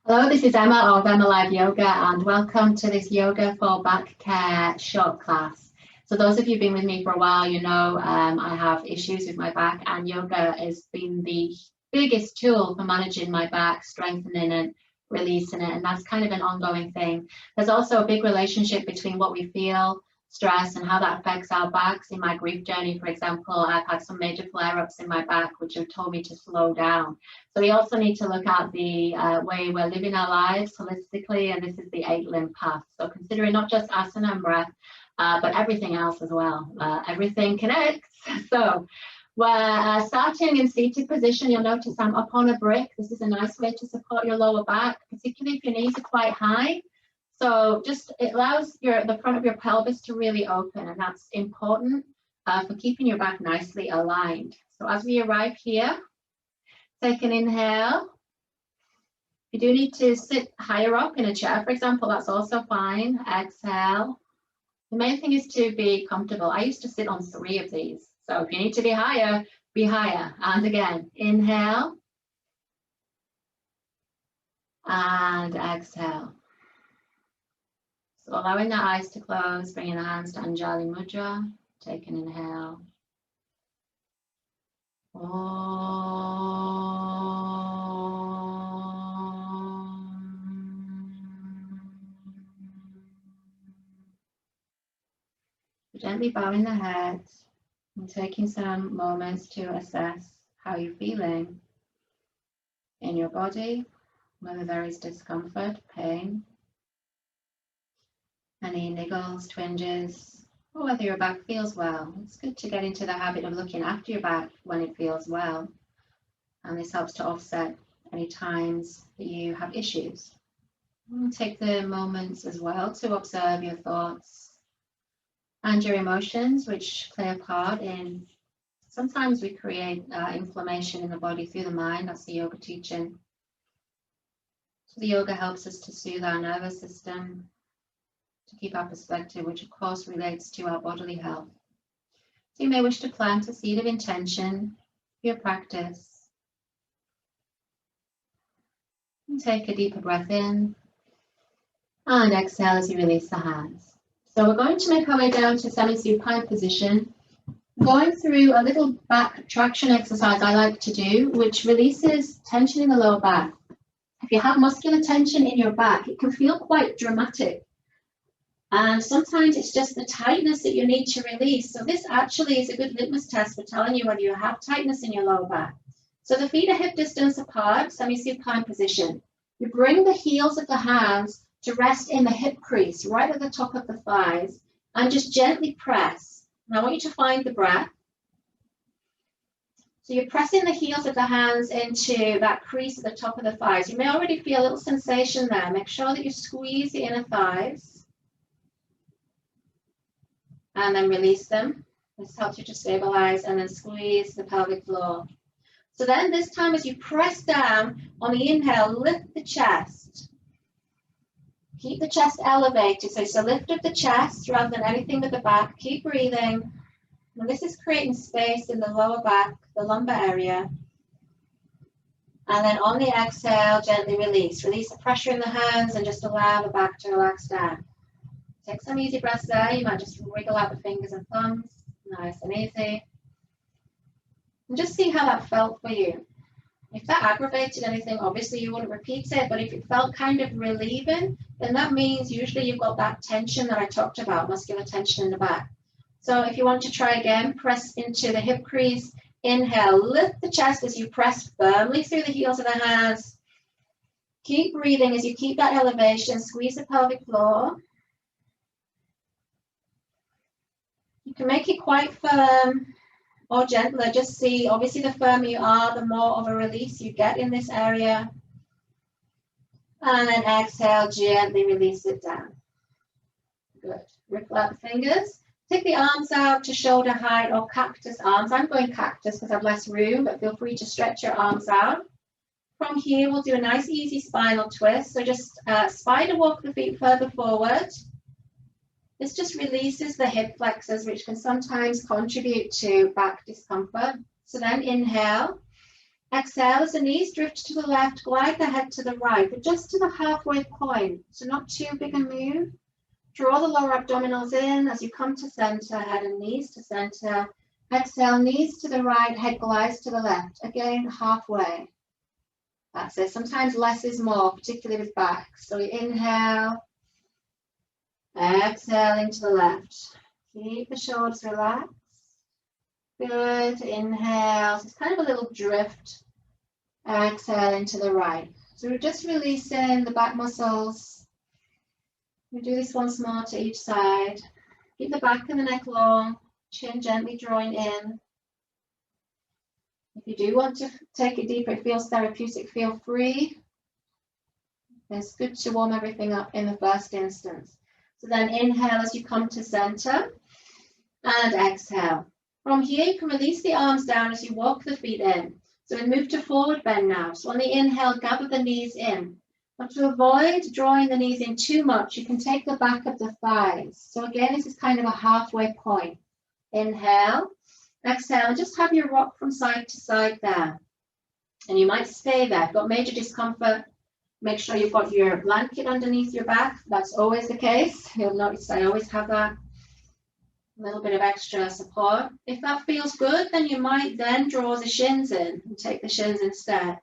Hello, this is Emma of EmmaLiveYoga and welcome to this Yoga for Back Care short class. So those of you who've been with me for a while, you know I have issues with my back, and yoga has been the biggest tool for managing my back, strengthening it, releasing it, and that's kind of an ongoing thing. There's also a big relationship between what we feel, stress, and how that affects our backs. In my grief journey, for example, I've had some major flare-ups in my back which have told me to slow down. So we also need to look at the way we're living our lives holistically, and this is the 8-limb path. So considering not just asana and breath, but everything else as well. Everything connects. So we're starting in seated position. You'll notice I'm up on a brick. This is a nice way to support your lower back, particularly if your knees are quite high. So just it allows the front of your pelvis to really open, and that's important for keeping your back nicely aligned. So as we arrive here, take an inhale. If you do need to sit higher up in a chair, for example, that's also fine. Exhale. The main thing is to be comfortable. I used to sit on 3 of these. So if you need to be higher, be higher. And again, inhale. And exhale. So allowing the eyes to close, bringing the hands to Anjali Mudra. Take an inhale. Gently bowing the head and taking some moments to assess how you're feeling in your body, whether there is discomfort, pain, any niggles, twinges, or whether your back feels well. It's good to get into the habit of looking after your back when it feels well, and this helps to offset any times that you have issues. And take the moments as well to observe your thoughts and your emotions, which play a part in, sometimes we create inflammation in the body through the mind. That's the yoga teaching. So the yoga helps us to soothe our nervous system, to keep our perspective, which of course relates to our bodily health. So you may wish to plant a seed of intention for your practice. And take a deeper breath in and exhale as you release the hands. So we're going to make our way down to semi-supine position, going through a little back traction exercise I like to do, which releases tension in the lower back. If you have muscular tension in your back, it can feel quite dramatic. And sometimes it's just the tightness that you need to release. So this actually is a good litmus test for telling you whether you have tightness in your lower back. So the feet are hip distance apart, semi-supine position. You bring the heels of the hands to rest in the hip crease, right at the top of the thighs, and just gently press. And I want you to find the breath. So you're pressing the heels of the hands into that crease at the top of the thighs. You may already feel a little sensation there. Make sure that you squeeze the inner thighs. And then release them. This helps you to stabilize, and then squeeze the pelvic floor. So then this time as you press down on the inhale, lift the chest. Keep the chest elevated. So it's a lift of the chest rather than anything with the back. Keep breathing. And this is creating space in the lower back, the lumbar area. And then on the exhale, gently release. Release the pressure in the hands and just allow the back to relax down. Take some easy breaths there. You might just wriggle out the fingers and thumbs. Nice and easy. And just see how that felt for you. If that aggravated anything, obviously you wouldn't repeat it, but if it felt kind of relieving, then that means usually you've got that tension that I talked about, muscular tension in the back. So if you want to try again, press into the hip crease, inhale, lift the chest as you press firmly through the heels of the hands. Keep breathing as you keep that elevation, squeeze the pelvic floor. You can make it quite firm or gentler. Just see, obviously the firmer you are, the more of a release you get in this area. And then exhale, gently release it down. Good. Ripple out the fingers. Take the arms out to shoulder height or cactus arms. I'm going cactus because I have less room, but feel free to stretch your arms out. From here, we'll do a nice easy spinal twist. So just spider walk the feet further forward. This just releases the hip flexors, which can sometimes contribute to back discomfort. So then inhale, Exhale as the knees drift to the left, glide the head to the right, but just to the halfway point, so not too big a move. Draw the lower abdominals in as you come to center, head and knees to center. Exhale, knees to the right, head glides to the left. Again, halfway. That's it. Sometimes less is more, particularly with back. So we inhale, exhale into the left. Keep the shoulders relaxed. Good. Inhale. So it's kind of a little drift. Exhale into the right. So we're just releasing the back muscles. We do this once more to each side. Keep the back and the neck long. Chin gently drawing in. If you do want to take it deeper, it feels therapeutic, feel free. It's good to warm everything up in the first instance. So then inhale as you come to center and exhale. From here, you can release the arms down as you walk the feet in. So we move to forward bend now. So on the inhale, gather the knees in. But to avoid drawing the knees in too much, you can take the back of the thighs. So again, this is kind of a halfway point. Inhale, exhale, and just have your rock from side to side there. And you might stay there. If you've got major discomfort, make sure you've got your blanket underneath your back. That's always the case. You'll notice I always have that. A little bit of extra support. If that feels good, then you might then draw the shins in and take the shins instead.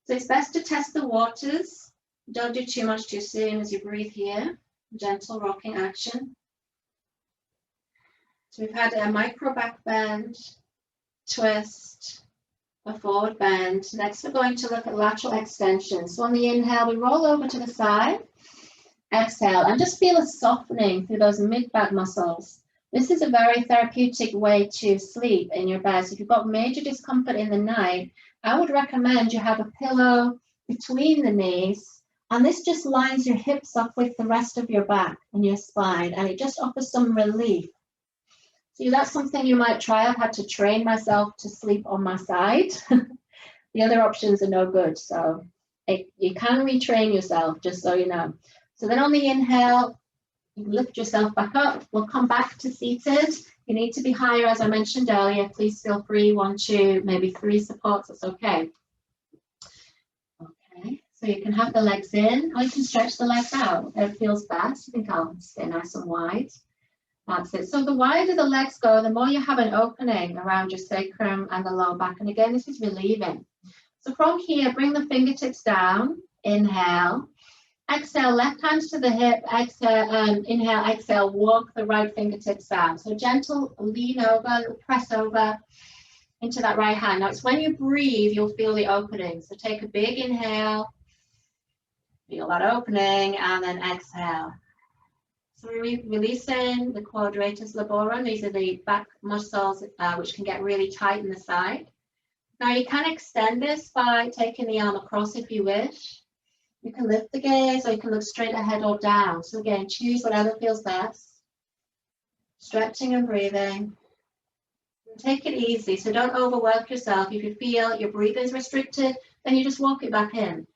So it's best to test the waters. Don't do too much too soon as you breathe here. Gentle rocking action. So we've had a micro back bend, twist, a forward bend. Next we're going to look at lateral extension. So on the inhale, we roll over to the side. Exhale, and just feel a softening through those mid-back muscles. This is a very therapeutic way to sleep in your bed. So if you've got major discomfort in the night, I would recommend you have a pillow between the knees, and this just lines your hips up with the rest of your back and your spine, and it just offers some relief. So that's something you might try. I've had to train myself to sleep on my side. The other options are no good, so you can retrain yourself, just so you know. So then on the inhale, you lift yourself back up. We'll come back to seated. You need to be higher, as I mentioned earlier. Please feel free, 1, 2, maybe 3 supports. That's okay. Okay, so you can have the legs in, or you can stretch the legs out. It feels best. I think I'll stay nice and wide. That's it. So the wider the legs go, the more you have an opening around your sacrum and the lower back. And again, this is relieving. So from here, bring the fingertips down. Inhale. Exhale, left hands to the hip. Exhale, inhale, exhale, walk the right fingertips down. So gentle lean over, press over into that right hand. Now it's when you breathe, you'll feel the opening. So take a big inhale, feel that opening, and then exhale. So we're releasing the quadratus laborum. These are the back muscles which can get really tight in the side. Now you can extend this by taking the arm across if you wish. You can lift the gaze, or you can look straight ahead or down. So again, choose whatever feels best. Stretching and breathing. And take it easy, so don't overwork yourself. If you feel your breathing is restricted, then you just walk it back in.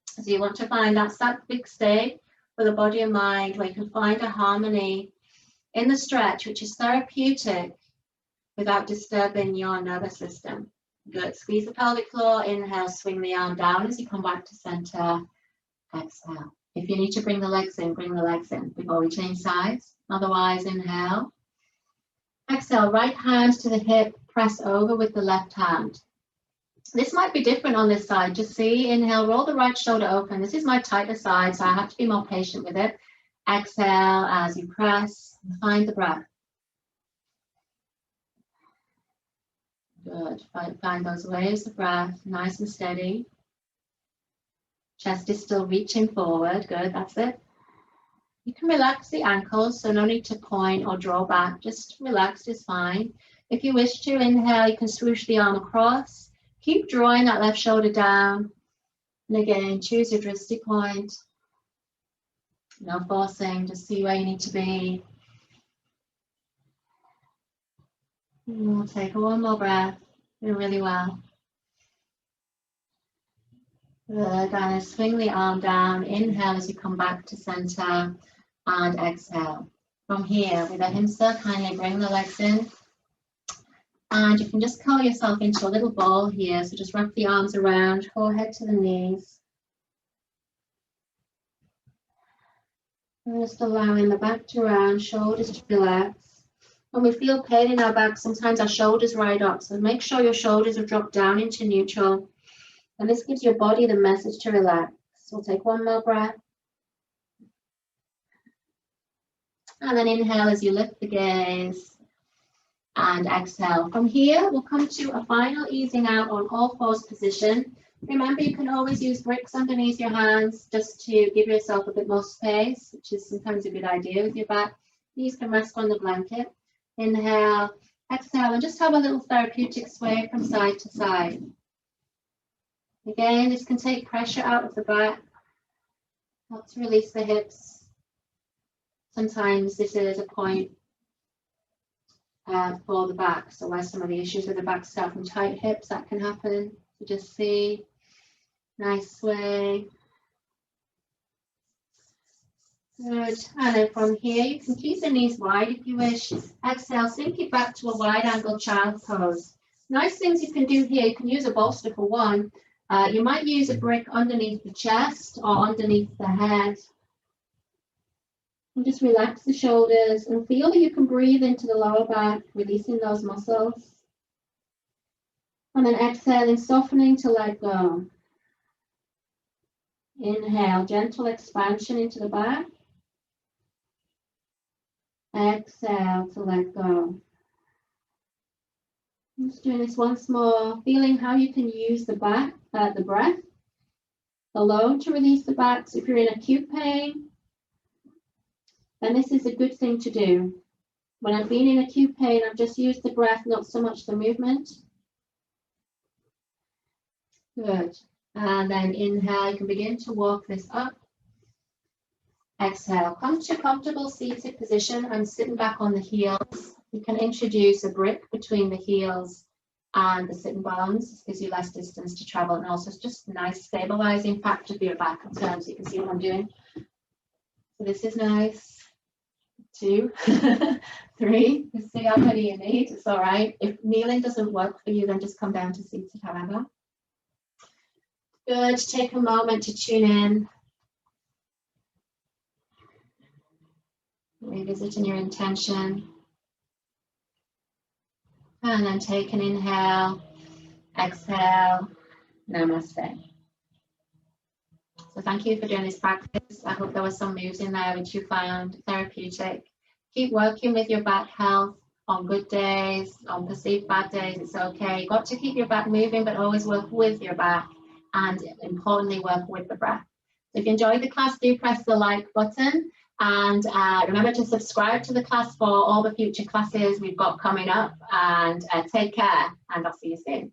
So you want to find that sattvic state for the body and mind, where you can find a harmony in the stretch, which is therapeutic without disturbing your nervous system. Good. Squeeze the pelvic floor. Inhale, swing the arm down as you come back to center. Exhale. If you need to bring the legs in, bring the legs in before we change sides. Otherwise, inhale. Exhale, right hand to the hip, press over with the left hand. This might be different on this side. Just see, inhale, roll the right shoulder open. This is my tighter side, so I have to be more patient with it. Exhale as you press, find the breath. Good. Find those waves of breath, nice and steady. Chest is still reaching forward. Good, that's it. You can relax the ankles, so no need to point or draw back. Just relaxed is fine. If you wish to, inhale, you can swoosh the arm across. Keep drawing that left shoulder down. And again, choose your drishti point. No forcing, just see where you need to be. And we'll take one more breath. Do really well. Good, and swing the arm down. Inhale as you come back to center, and exhale. From here, with ahimsa, kindly bring the legs in. And you can just curl yourself into a little ball here. So just wrap the arms around, forehead to the knees. And just allowing the back to round, shoulders to relax. When we feel pain in our back, sometimes our shoulders ride up. So make sure your shoulders are dropped down into neutral. And this gives your body the message to relax. So we'll take one more breath. And then inhale as you lift the gaze. And exhale. From here, we'll come to a final easing out on all fours position. Remember, you can always use bricks underneath your hands just to give yourself a bit more space, which is sometimes a good idea with your back. Knees can rest on the blanket. Inhale, exhale, and just have a little therapeutic sway from side to side. Again, this can take pressure out of the back. Help to release the hips. Sometimes this is a point for the back. So where some of the issues with the back start from tight hips, that can happen. So just see, nice sway. Good. And then from here, you can keep the knees wide if you wish. Exhale, sink it back to a wide angle child pose. Nice things you can do here. You can use a bolster for one. You might use a brick underneath the chest or underneath the head. And just relax the shoulders and feel that you can breathe into the lower back, releasing those muscles. And then exhaling, softening to let go. Inhale, gentle expansion into the back. Exhale to let go. Just doing this once more, feeling how you can use the breath alone to release the back. So if you're in acute pain, then this is a good thing to do. When I've been in acute pain, I've just used the breath, not so much the movement. Good. And then inhale, you can begin to walk this up. Exhale, come to comfortable seated position. I'm sitting back on the heels. You can introduce a brick between the heels and the sitting bones. This gives you less distance to travel, and also it's just a nice stabilizing factor for your back in terms. You can see what I'm doing. So this is nice. 2, 3. You see how many you need. It's all right. If kneeling doesn't work for you, then just come down to seated, however. Good. Take a moment to tune in. Revisiting your intention. And then take an inhale, exhale, namaste. So thank you for doing this practice. I hope there were some moves in there which you found therapeutic. Keep working with your back health on good days, on perceived bad days. It's okay. You've got to keep your back moving, but always work with your back, and importantly, work with the breath. So if you enjoyed the class, do press the like button. And remember to subscribe to the class for all the future classes we've got coming up. And take care, and I'll see you soon.